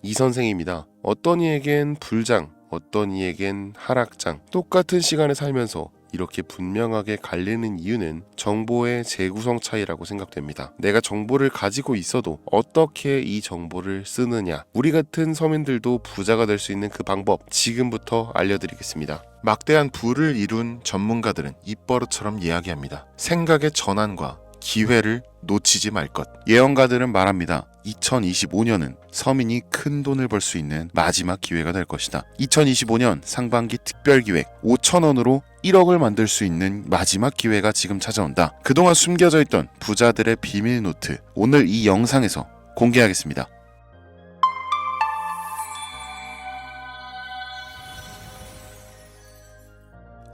이 선생입니다. 어떤 이에겐 불장, 어떤 이에겐 하락장, 똑같은 시간에 살면서 이렇게 분명하게 갈리는 이유는 정보의 재구성 차이라고 생각됩니다. 내가 정보를 가지고 있어도 어떻게 이 정보를 쓰느냐, 우리 같은 서민들도 부자가 될 수 있는 그 방법 지금부터 알려드리겠습니다. 막대한 부를 이룬 전문가들은 입버릇처럼 이야기합니다. 생각의 전환과 기회를 놓치지 말 것. 예언가들은 말합니다. 2025년은 서민이 큰 돈을 벌 수 있는 마지막 기회가 될 것이다. 2025년 상반기 특별기획 5,000원으로 1억을 만들 수 있는 마지막 기회가 지금 찾아온다. 그동안 숨겨져 있던 부자들의 비밀 노트, 오늘 이 영상에서 공개하겠습니다.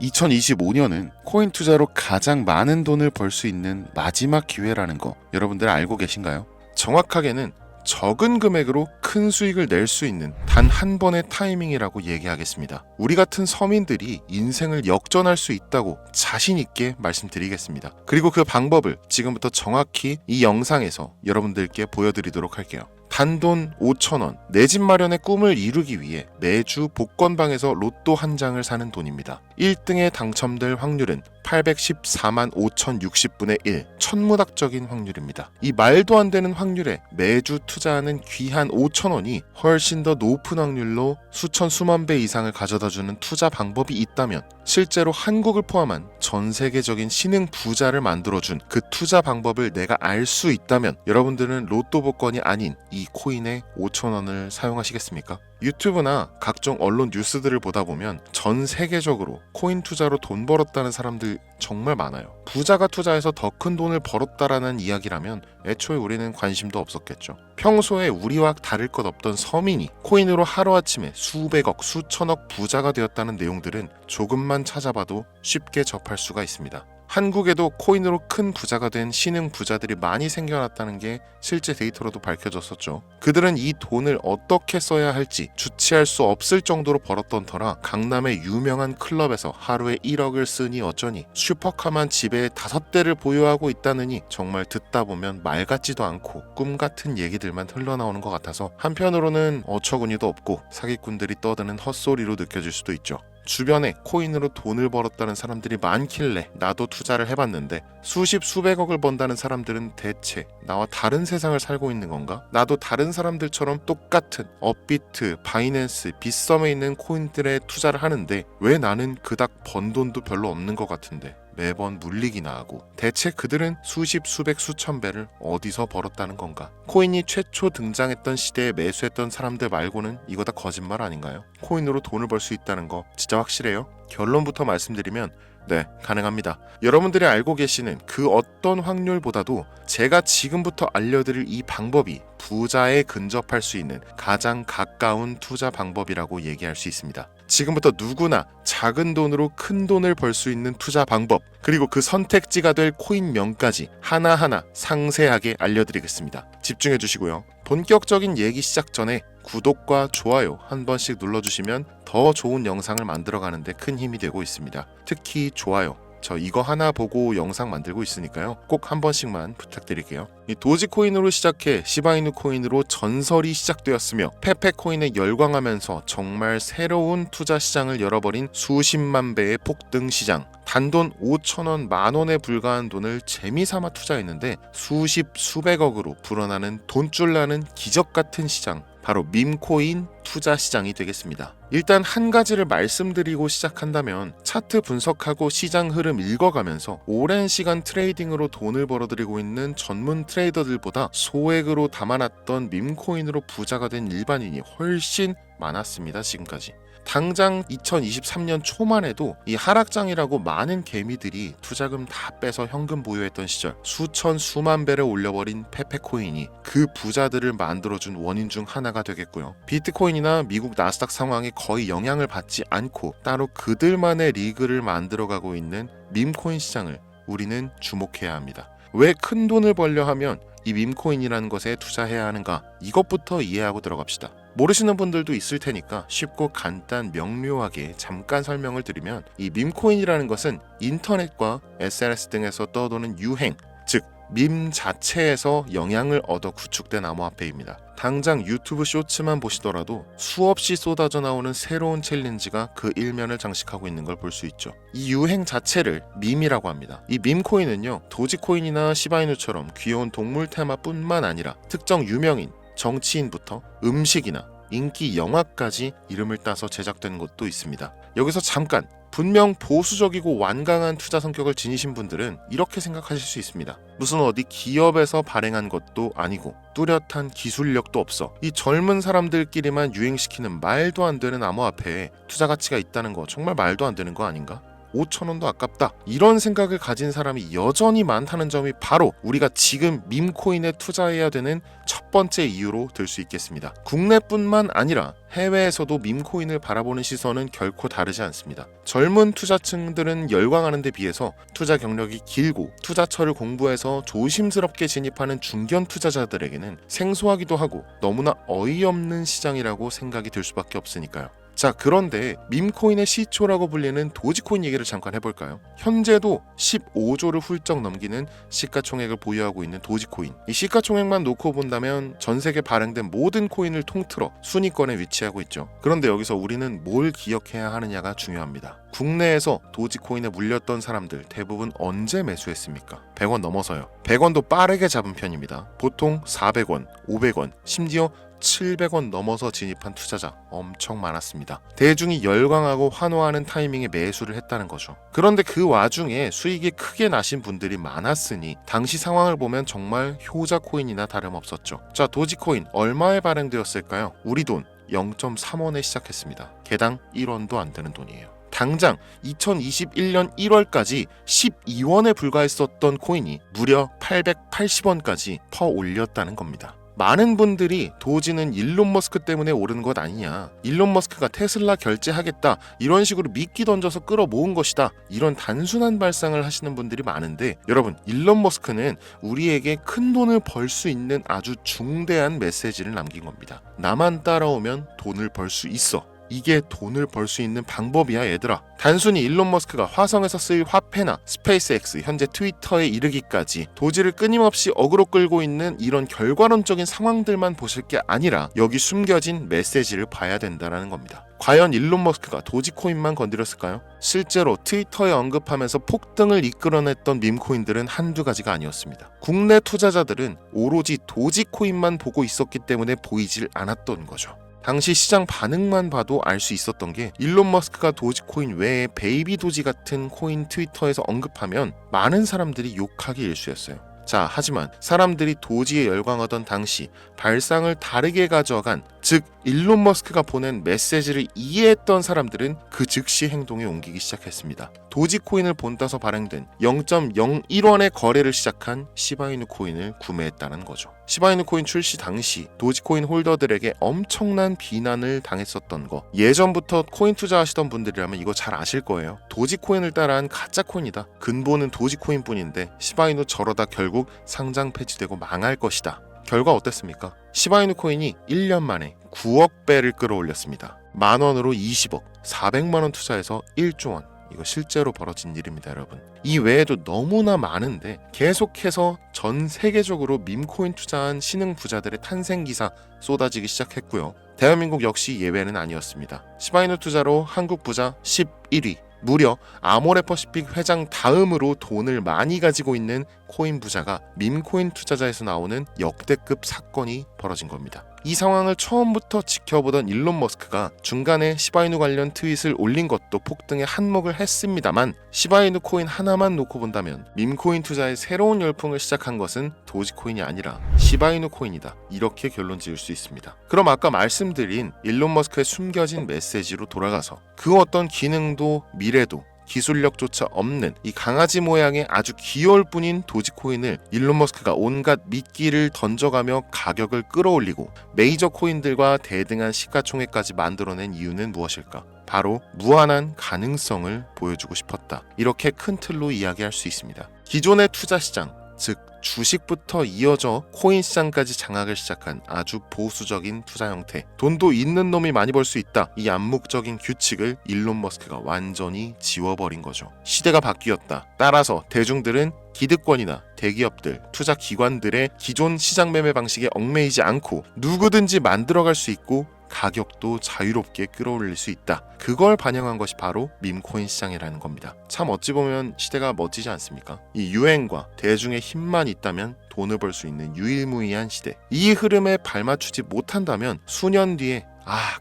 (2025년은) 코인 투자로 가장 많은 돈을 벌 수 있는 마지막 기회라는 거 여러분들 알고 계신가요? 정확하게는 적은 금액으로 큰 수익을 낼 수 있는 단 한 번의 타이밍이라고 얘기하겠습니다. 우리 같은 서민들이 인생을 역전할 수 있다고 자신 있게 말씀드리겠습니다. 그리고 그 방법을 지금부터 정확히 이 영상에서 여러분들께 보여드리도록 할게요. 단돈 5,000원, 내 집 마련의 꿈을 이루기 위해 매주 복권방에서 로또 한 장을 사는 돈입니다. 1등에 당첨될 확률은 814만 5,060분의 1, 천문학적인 확률입니다. 이 말도 안 되는 확률에 매주 투자하는 귀한 5,000원이 훨씬 더 높은 확률로 수천 수만 배 이상을 가져다주는 투자 방법이 있다면, 실제로 한국을 포함한 전 세계적인 신흥 부자를 만들어준 그 투자 방법을 내가 알 수 있다면 여러분들은 로또 복권이 아닌 이 코인의 5,000원을 사용하시겠습니까? 유튜브나 각종 언론 뉴스들을 보다 보면 전 세계적으로 코인 투자로 돈 벌었다는 사람들 정말 많아요. 부자가 투자해서 더 큰 돈을 벌었다라는 이야기라면 애초에 우리는 관심도 없었겠죠. 평소에 우리와 다를 것 없던 서민이 코인으로 하루아침에 수백억, 수천억 부자가 되었다는 내용들은 조금만 찾아봐도 쉽게 접할 수가 있습니다. 한국에도 코인으로 큰 부자가 된 신흥 부자들이 많이 생겨났다는 게 실제 데이터로도 밝혀졌었죠. 그들은 이 돈을 어떻게 써야 할지 주체할 수 없을 정도로 벌었던 터라 강남의 유명한 클럽에서 하루에 1억을 쓰니 어쩌니, 슈퍼카만 집에 5대를 보유하고 있다느니 정말 듣다 보면 말 같지도 않고 꿈 같은 얘기들만 흘러나오는 것 같아서 한편으로는 어처구니도 없고 사기꾼들이 떠드는 헛소리로 느껴질 수도 있죠. 주변에 코인으로 돈을 벌었다는 사람들이 많길래 나도 투자를 해봤는데 수십 수백억을 번다는 사람들은 대체 나와 다른 세상을 살고 있는 건가? 나도 다른 사람들처럼 똑같은 업비트, 바이낸스, 빗썸에 있는 코인들에 투자를 하는데 왜 나는 그닥 번 돈도 별로 없는 것 같은데 매번 물리기나 하고, 대체 그들은 수십, 수백, 수천 배를 어디서 벌었다는 건가? 코인이 최초 등장했던 시대에 매수했던 사람들 말고는 이거 다 거짓말 아닌가요? 코인으로 돈을 벌 수 있다는 거 진짜 확실해요? 결론부터 말씀드리면 네, 가능합니다. 여러분들이 알고 계시는 그 어떤 확률보다도 제가 지금부터 알려드릴 이 방법이 부자에 근접할 수 있는 가장 가까운 투자 방법이라고 얘기할 수 있습니다. 지금부터 누구나 작은 돈으로 큰 돈을 벌 수 있는 투자 방법, 그리고 그 선택지가 될 코인명까지 하나하나 상세하게 알려드리겠습니다. 집중해 주시고요. 본격적인 얘기 시작 전에 구독과 좋아요 한 번씩 눌러주시면 더 좋은 영상을 만들어가는데 큰 힘이 되고 있습니다. 특히 좋아요, 저 이거 하나 보고 영상 만들고 있으니까요. 꼭 한 번씩만 부탁드릴게요. 이 도지코인으로 시작해 시바이누 코인으로 전설이 시작되었으며 페페코인에 열광하면서 정말 새로운 투자 시장을 열어버린 수십만 배의 폭등 시장. 단돈 5,000원, 만원에 불과한 돈을 재미삼아 투자했는데 수십, 수백억으로 불어나는 돈줄 나는 기적 같은 시장, 바로 밈코인 투자 시장이 되겠습니다. 일단 한 가지를 말씀드리고 시작한다면, 차트 분석하고 시장 흐름 읽어가면서 오랜 시간 트레이딩으로 돈을 벌어들이고 있는 전문 트레이더들보다 소액으로 담아놨던 밈코인으로 부자가 된 일반인이 훨씬 많았습니다. 지금까지. 당장 2023년 초만 해도 이 하락장이라고 많은 개미들이 투자금 다 빼서 현금 보유했던 시절, 수천 수만 배를 올려버린 페페코인이 그 부자들을 만들어준 원인 중 하나가 되겠고요. 비트코인이나 미국 나스닥 상황에 거의 영향을 받지 않고 따로 그들만의 리그를 만들어가고 있는 밈코인 시장을 우리는 주목해야 합니다. 왜 큰 돈을 벌려 하면 이 밈코인이라는 것에 투자해야 하는가? 이것부터 이해하고 들어갑시다. 모르시는 분들도 있을 테니까 쉽고 간단 명료하게 잠깐 설명을 드리면, 이 밈코인이라는 것은 인터넷과 SNS 등에서 떠도는 유행, 즉 밈 자체에서 영향을 얻어 구축된 암호화폐입니다. 당장 유튜브 쇼츠만 보시더라도 수없이 쏟아져 나오는 새로운 챌린지가 그 일면을 장식하고 있는 걸 볼 수 있죠. 이 유행 자체를 밈이라고 합니다. 이 밈코인은요, 도지코인이나 시바이누처럼 귀여운 동물 테마뿐만 아니라 특정 유명인, 정치인부터 음식이나 인기 영화까지 이름을 따서 제작된 것도 있습니다. 여기서 잠깐, 분명 보수적이고 완강한 투자 성격을 지니신 분들은 이렇게 생각하실 수 있습니다. 무슨 어디 기업에서 발행한 것도 아니고 뚜렷한 기술력도 없어 이 젊은 사람들끼리만 유행시키는 말도 안 되는 암호화폐에 투자 가치가 있다는 거 정말 말도 안 되는 거 아닌가? 5,000원도 아깝다, 이런 생각을 가진 사람이 여전히 많다는 점이 바로 우리가 지금 밈코인에 투자해야 되는 첫 번째 이유로 들 수 있겠습니다. 국내뿐만 아니라 해외에서도 밈코인을 바라보는 시선은 결코 다르지 않습니다. 젊은 투자층들은 열광하는 데 비해서 투자 경력이 길고 투자처를 공부해서 조심스럽게 진입하는 중견 투자자들에게는 생소하기도 하고 너무나 어이없는 시장이라고 생각이 들 수밖에 없으니까요. 자, 그런데 밈코인의 시초라고 불리는 도지코인 얘기를 잠깐 해볼까요? 현재도 15조를 훌쩍 넘기는 시가총액을 보유하고 있는 도지코인. 이 시가총액만 놓고 본다면 전 세계 발행된 모든 코인을 통틀어 순위권에 위치하고 있죠. 그런데 여기서 우리는 뭘 기억해야 하느냐가 중요합니다. 국내에서 도지코인에 물렸던 사람들 대부분 언제 매수했습니까? 100원 넘어서요. 100원도 빠르게 잡은 편입니다. 보통 400원, 500원, 심지어 700원 넘어서 진입한 투자자 엄청 많았습니다. 대중이 열광하고 환호하는 타이밍에 매수를 했다는 거죠. 그런데 그 와중에 수익이 크게 나신 분들이 많았으니 당시 상황을 보면 정말 효자 코인이나 다름없었죠. 자, 도지코인 얼마에 발행되었을까요? 우리 돈 0.3원에 시작했습니다. 개당 1원도 안 되는 돈이에요. 당장 2021년 1월까지 12원에 불과했었던 코인이 무려 880원까지 퍼 올렸다는 겁니다. 많은 분들이 도지는 일론 머스크 때문에 오른 것 아니냐, 일론 머스크가 테슬라 결제하겠다, 이런 식으로 미끼 던져서 끌어모은 것이다, 이런 단순한 발상을 하시는 분들이 많은데, 여러분, 일론 머스크는 우리에게 큰 돈을 벌 수 있는 아주 중대한 메시지를 남긴 겁니다. 나만 따라오면 돈을 벌 수 있어. 이게 돈을 벌 수 있는 방법이야, 얘들아. 단순히 일론 머스크가 화성에서 쓸 화폐나 스페이스X, 현재 트위터에 이르기까지 도지를 끊임없이 어그로 끌고 있는 이런 결과론적인 상황들만 보실 게 아니라 여기 숨겨진 메시지를 봐야 된다는 겁니다. 과연 일론 머스크가 도지코인만 건드렸을까요? 실제로 트위터에 언급하면서 폭등을 이끌어냈던 밈코인들은 한두 가지가 아니었습니다. 국내 투자자들은 오로지 도지코인만 보고 있었기 때문에 보이질 않았던 거죠. 당시 시장 반응만 봐도 알 수 있었던 게, 일론 머스크가 도지코인 외에 베이비 도지 같은 코인 트위터에서 언급하면 많은 사람들이 욕하기 일쑤였어요. 자, 하지만 사람들이 도지에 열광하던 당시 발상을 다르게 가져간, 즉 일론 머스크가 보낸 메시지를 이해했던 사람들은 그 즉시 행동에 옮기기 시작했습니다. 도지코인을 본따서 발행된 0.01원의 거래를 시작한 시바이누 코인을 구매했다는 거죠. 시바이누 코인 출시 당시 도지코인 홀더들에게 엄청난 비난을 당했었던 거, 예전부터 코인 투자하시던 분들이라면 이거 잘 아실 거예요. 도지코인을 따라한 가짜코인이다, 근본은 도지코인뿐인데 시바이누 저러다 결국 상장 폐지되고 망할 것이다. 결과 어땠습니까? 시바이누 코인이 1년 만에 9억 배를 끌어올렸습니다. 만원으로 20억, 400만원 투자해서 1조원. 이거 실제로 벌어진 일입니다, 여러분. 이 외에도 너무나 많은데 계속해서 전 세계적으로 밈코인 투자한 신흥 부자들의 탄생 기사 쏟아지기 시작했고요. 대한민국 역시 예외는 아니었습니다. 시바이누 투자로 한국 부자 11위, 무려 아모레퍼시픽 회장 다음으로 돈을 많이 가지고 있는 코인 부자가 밈코인 투자자에서 나오는 역대급 사건이 벌어진 겁니다. 이 상황을 처음부터 지켜보던 일론 머스크가 중간에 시바이누 관련 트윗을 올린 것도 폭등에 한몫을 했습니다만, 시바이누 코인 하나만 놓고 본다면 밈코인 투자의 새로운 열풍을 시작한 것은 도지코인이 아니라 시바이누 코인이다, 이렇게 결론 지을 수 있습니다. 그럼 아까 말씀드린 일론 머스크의 숨겨진 메시지로 돌아가서 그 어떤 기능도 미래도 기술력조차 없는 이 강아지 모양의 아주 귀여울 뿐인 도지코인을 일론 머스크가 온갖 미끼를 던져가며 가격을 끌어올리고 메이저 코인들과 대등한 시가총액까지 만들어낸 이유는 무엇일까? 바로 무한한 가능성을 보여주고 싶었다, 이렇게 큰 틀로 이야기할 수 있습니다. 기존의 투자 시장, 즉 주식부터 이어져 코인 시장까지 장악을 시작한 아주 보수적인 투자 형태, 돈도 있는 놈이 많이 벌 수 있다, 이 암묵적인 규칙을 일론 머스크가 완전히 지워버린 거죠. 시대가 바뀌었다. 따라서 대중들은 기득권이나 대기업들, 투자 기관들의 기존 시장 매매 방식에 얽매이지 않고 누구든지 만들어갈 수 있고 가격도 자유롭게 끌어올릴 수 있다. 그걸 반영한 것이 바로 밈코인 시장이라는 겁니다. 참 어찌 보면 시대가 멋지지 않습니까? 이 유행과 대중의 힘만 있다면 돈을 벌 수 있는 유일무이한 시대. 이 흐름에 발맞추지 못한다면 수년 뒤에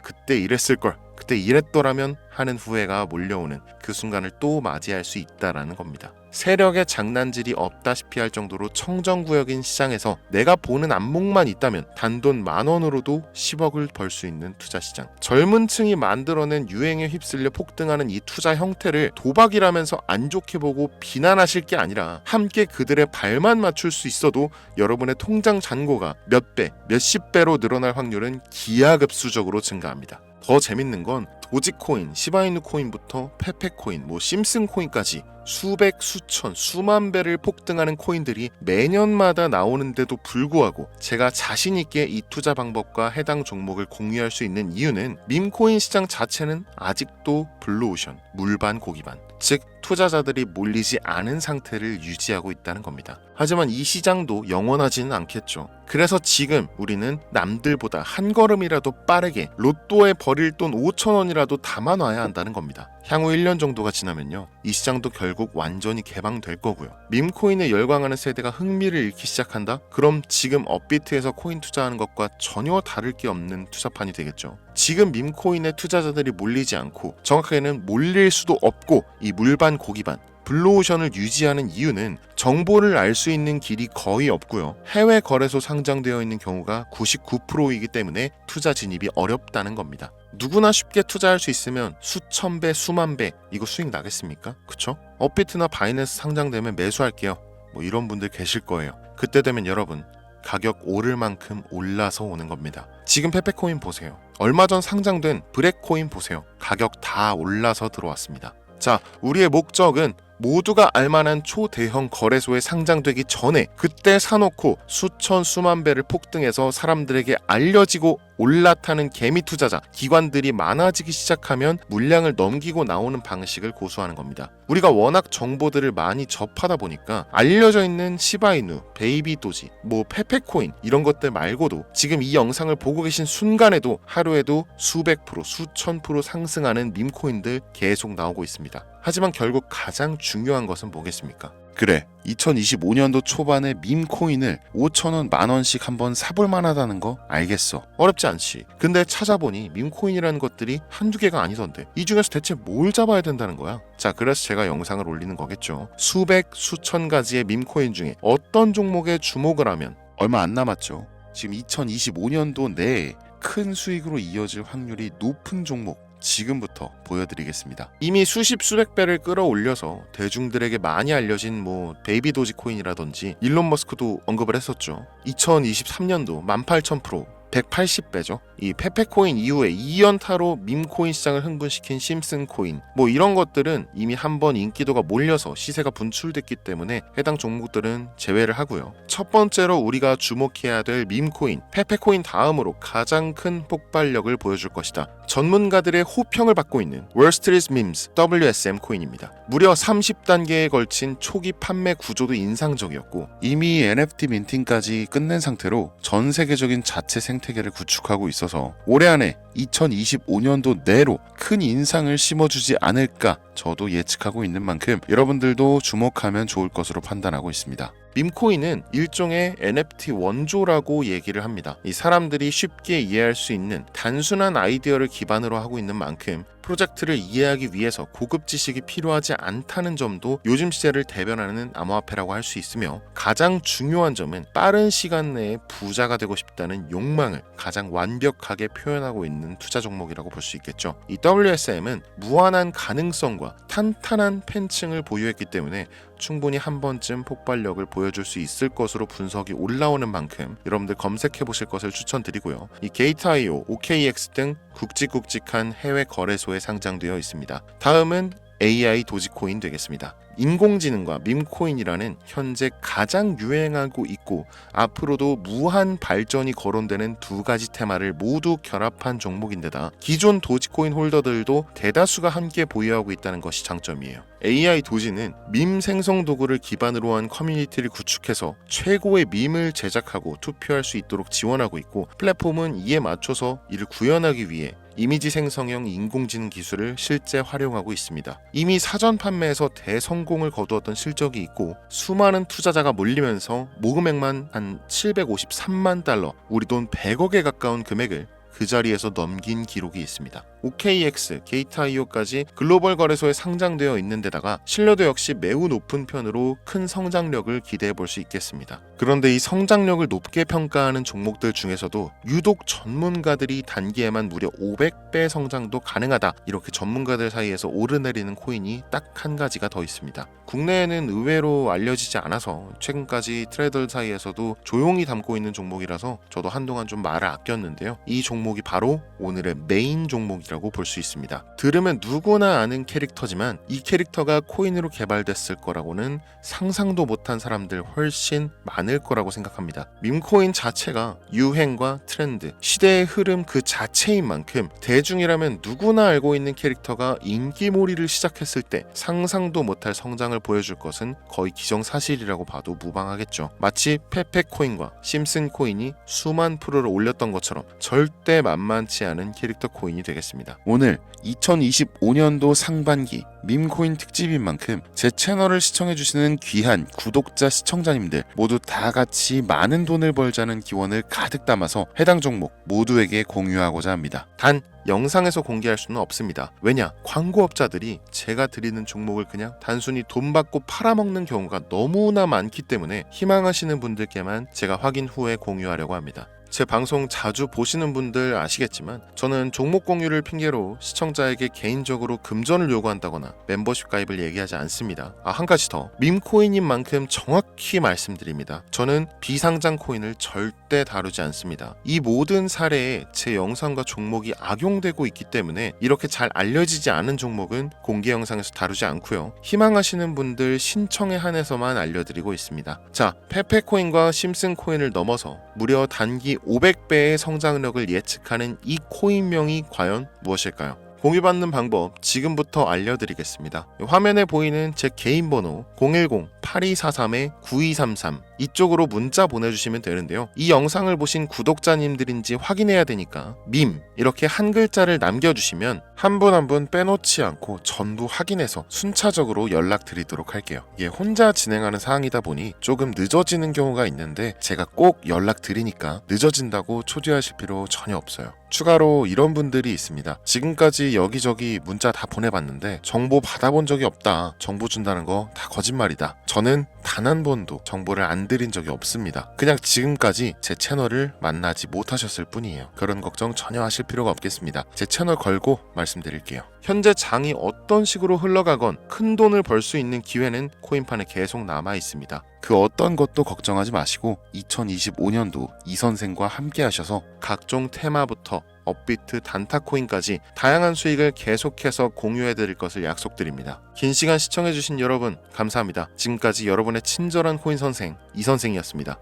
그때 이랬을걸, 그때 이랬더라면 하는 후회가 몰려오는 그 순간을 또 맞이할 수 있다라는 겁니다. 세력의 장난질이 없다시피 할 정도로 청정구역인 시장에서 내가 보는 안목만 있다면 단돈 10,000원으로도 10억을 벌 수 있는 투자시장. 젊은 층이 만들어낸 유행에 휩쓸려 폭등하는 이 투자 형태를 도박이라면서 안 좋게 보고 비난하실 게 아니라 함께 그들의 발만 맞출 수 있어도 여러분의 통장 잔고가 몇 배, 몇십 배로 늘어날 확률은 기하급수적으로 증가합니다. 더 재밌는 건 도지코인, 시바이누 코인부터 페페코인, 심슨 코인까지 수백, 수천, 수만 배를 폭등하는 코인들이 매년마다 나오는데도 불구하고 제가 자신 있게 이 투자 방법과 해당 종목을 공유할 수 있는 이유는 밈코인 시장 자체는 아직도 블루오션, 물반 고기반, 즉 투자자들이 몰리지 않은 상태를 유지하고 있다는 겁니다. 하지만 이 시장도 영원하지는 않겠죠. 그래서 지금 우리는 남들보다 한 걸음이라도 빠르게 로또에 버릴 돈 5,000원이라도 담아놔야 한다는 겁니다. 향후 1년 정도가 지나면요, 이 시장도 결국 완전히 개방될 거고요. 밈코인에 열광하는 세대가 흥미를 잃기 시작한다? 그럼 지금 업비트에서 코인 투자하는 것과 전혀 다를 게 없는 투자판이 되겠죠. 지금 밈코인에 투자자들이 몰리지 않고, 정확하게는 몰릴 수도 없고, 이 물반 고기반 블루오션을 유지하는 이유는 정보를 알 수 있는 길이 거의 없고요. 해외 거래소 상장되어 있는 경우가 99%이기 때문에 투자 진입이 어렵다는 겁니다. 누구나 쉽게 투자할 수 있으면 수천 배, 수만 배 이거 수익 나겠습니까? 그쵸? 업비트나 바이낸스 상장되면 매수할게요. 이런 분들 계실 거예요. 그때 되면 여러분, 가격 오를 만큼 올라서 오는 겁니다. 지금 페페코인 보세요. 얼마 전 상장된 브렉코인 보세요. 가격 다 올라서 들어왔습니다. 자, 우리의 목적은 모두가 알만한 초대형 거래소에 상장되기 전에 그때 사놓고 수천 수만 배를 폭등해서 사람들에게 알려지고 올라타는 개미 투자자, 기관들이 많아지기 시작하면 물량을 넘기고 나오는 방식을 고수하는 겁니다. 우리가 워낙 정보들을 많이 접하다 보니까 알려져 있는 시바이누, 베이비도지, 페페코인 이런 것들 말고도 지금 이 영상을 보고 계신 순간에도 하루에도 수백 프로, 수천 프로 상승하는 밈코인들 계속 나오고 있습니다. 하지만 결국 가장 중요한 것은 뭐겠습니까? 그래, 2025년도 초반에 밈코인을 5,000원, 10,000원씩 한번 사볼 만하다는 거 알겠어. 어렵지 않지. 근데 찾아보니 밈코인이라는 것들이 한두 개가 아니던데 이 중에서 대체 뭘 잡아야 된다는 거야? 자, 그래서 제가 영상을 올리는 거겠죠. 수백, 수천 가지의 밈코인 중에 어떤 종목에 주목을 하면 얼마 안 남았죠. 지금 2025년도 내에 큰 수익으로 이어질 확률이 높은 종목 지금부터 보여드리겠습니다. 이미 수십 수백 배를 끌어올려서 대중들에게 많이 알려진 베이비 도지코인이라든지 일론 머스크도 언급을 했었죠. 2023년도 18,000%, 180배죠. 이 페페코인 이후에 2연타로 밈코인 시장을 흥분시킨 심슨코인 이런 것들은 이미 한번 인기도가 몰려서 시세가 분출됐기 때문에 해당 종목들은 제외를 하고요. 첫 번째로 우리가 주목해야 될 밈코인, 페페코인 다음으로 가장 큰 폭발력을 보여줄 것이다. 전문가들의 호평을 받고 있는 월스트리트 밈스 WSM 코인입니다. 무려 30단계에 걸친 초기 판매 구조도 인상적이었고 이미 NFT 민팅까지 끝낸 상태로 전 세계적인 자체 생태계를 구축하고 있어서 올해 안에 2025년도 내로 큰 인상을 심어주지 않을까 저도 예측하고 있는 만큼 여러분들도 주목하면 좋을 것으로 판단하고 있습니다. 밈코인은 일종의 NFT 원조라고 얘기를 합니다. 이 사람들이 쉽게 이해할 수 있는 단순한 아이디어를 기반으로 하고 있는 만큼 프로젝트를 이해하기 위해서 고급 지식이 필요하지 않다는 점도 요즘 시대를 대변하는 암호화폐라고 할 수 있으며, 가장 중요한 점은 빠른 시간 내에 부자가 되고 싶다는 욕망을 가장 완벽하게 표현하고 있는 투자 종목이라고 볼 수 있겠죠. 이 WSM은 무한한 가능성과 탄탄한 팬층을 보유했기 때문에 충분히 한 번쯤 폭발력을 보여줄 수 있을 것으로 분석이 올라오는 만큼 여러분들 검색해 보실 것을 추천드리고요. 이 게이트.io, OKX 등 굵직굵직한 해외 거래소에 상장되어 있습니다. 다음은 AI 도지코인 되겠습니다. 인공지능과 밈코인이라는 현재 가장 유행하고 있고 앞으로도 무한 발전이 거론되는 두 가지 테마를 모두 결합한 종목인데다 기존 도지코인 홀더들도 대다수가 함께 보유하고 있다는 것이 장점이에요. AI 도지는 밈 생성 도구를 기반으로 한 커뮤니티를 구축해서 최고의 밈을 제작하고 투표할 수 있도록 지원하고 있고, 플랫폼은 이에 맞춰서 이를 구현하기 위해 이미지 생성형 인공지능 기술을 실제 활용하고 있습니다. 이미 사전 판매에서 대성공을 거두었던 실적이 있고 수많은 투자자가 몰리면서 모금액만 한 753만 달러, 우리 돈 100억에 가까운 금액을 그 자리에서 넘긴 기록이 있습니다. OKX, 게이트.io까지 글로벌 거래소에 상장되어 있는 데다가 신뢰도 역시 매우 높은 편으로 큰 성장력을 기대해 볼 수 있겠습니다. 그런데 이 성장력을 높게 평가하는 종목들 중에서도 유독 전문가들이 단기에만 무려 500배 성장도 가능하다, 이렇게 전문가들 사이에서 오르내리는 코인이 딱 한 가지가 더 있습니다. 국내에는 의외로 알려지지 않아서 최근까지 트레이더 사이에서도 조용히 담고 있는 종목이라서 저도 한동안 좀 말을 아꼈는데요. 이 종목이 바로 오늘의 메인 종목이라고 볼 수 있습니다. 들으면 누구나 아는 캐릭터지만 이 캐릭터가 코인으로 개발됐을 거라고는 상상도 못한 사람들 훨씬 많을 거라고 생각합니다. 밈코인 자체가 유행과 트렌드, 시대의 흐름 그 자체인 만큼 대중이라면 누구나 알고 있는 캐릭터가 인기몰이를 시작했을 때 상상도 못할 성장을 보여줄 것은 거의 기정사실이라고 봐도 무방하겠죠. 마치 페페코인과 심슨코인이 수만 프로를 올렸던 것처럼 절대 만만치 않은 캐릭터 코인이 되겠습니다. 오늘 2025년도 상반기 밈코인 특집인 만큼 제 채널을 시청해주시는 귀한 구독자 시청자님들 모두 다 같이 많은 돈을 벌자는 기원을 가득 담아서 해당 종목 모두에게 공유하고자 합니다. 단 영상에서 공개할 수는 없습니다. 왜냐? 광고업자들이 제가 드리는 종목을 그냥 단순히 돈 받고 팔아먹는 경우가 너무나 많기 때문에 희망하시는 분들께만 제가 확인 후에 공유하려고 합니다. 제 방송 자주 보시는 분들 아시겠지만 저는 종목 공유를 핑계로 시청자에게 개인적으로 금전을 요구한다거나 멤버십 가입을 얘기하지 않습니다. 한 가지 더, 밈코인인 만큼 정확히 말씀드립니다. 저는 비상장 코인을 절대 다루지 않습니다. 이 모든 사례에 제 영상과 종목이 악용되고 있기 때문에 이렇게 잘 알려지지 않은 종목은 공개 영상에서 다루지 않고요. 희망하시는 분들 신청에 한해서만 알려드리고 있습니다. 자, 페페코인과 심슨코인을 넘어서 무려 단기 500배의 성장력을 예측하는 이 코인명이 과연 무엇일까요? 공유받는 방법 지금부터 알려드리겠습니다. 화면에 보이는 제 개인 번호 010-8243-9233 이쪽으로 문자 보내주시면 되는데요. 이 영상을 보신 구독자님들인지 확인해야 되니까 밈 이렇게 한 글자를 남겨주시면 한 분 한 분 빼놓지 않고 전부 확인해서 순차적으로 연락드리도록 할게요. 이게 혼자 진행하는 사항이다 보니 조금 늦어지는 경우가 있는데 제가 꼭 연락드리니까 늦어진다고 초조하실 필요 전혀 없어요. 추가로 이런 분들이 있습니다. 지금까지 여기저기 문자 다 보내봤는데 정보 받아본 적이 없다. 정보 준다는 거 다 거짓말이다. 저는 단 한 번도 정보를 안 드린 적이 없습니다. 그냥 지금까지 제 채널을 만나지 못하셨을 뿐이에요. 그런 걱정 전혀 하실 필요가 없겠습니다. 제 채널 걸고 말씀드릴게요. 현재 장이 어떤 식으로 흘러가건 큰 돈을 벌 수 있는 기회는 코인판에 계속 남아 있습니다. 그 어떤 것도 걱정하지 마시고 2025년도 이 선생과 함께 하셔서 각종 테마부터 업비트, 단타코인까지 다양한 수익을 계속해서 공유해드릴 것을 약속드립니다. 긴 시간 시청해주신 여러분 감사합니다. 지금까지 여러분의 친절한 코인 선생 이선생이었습니다.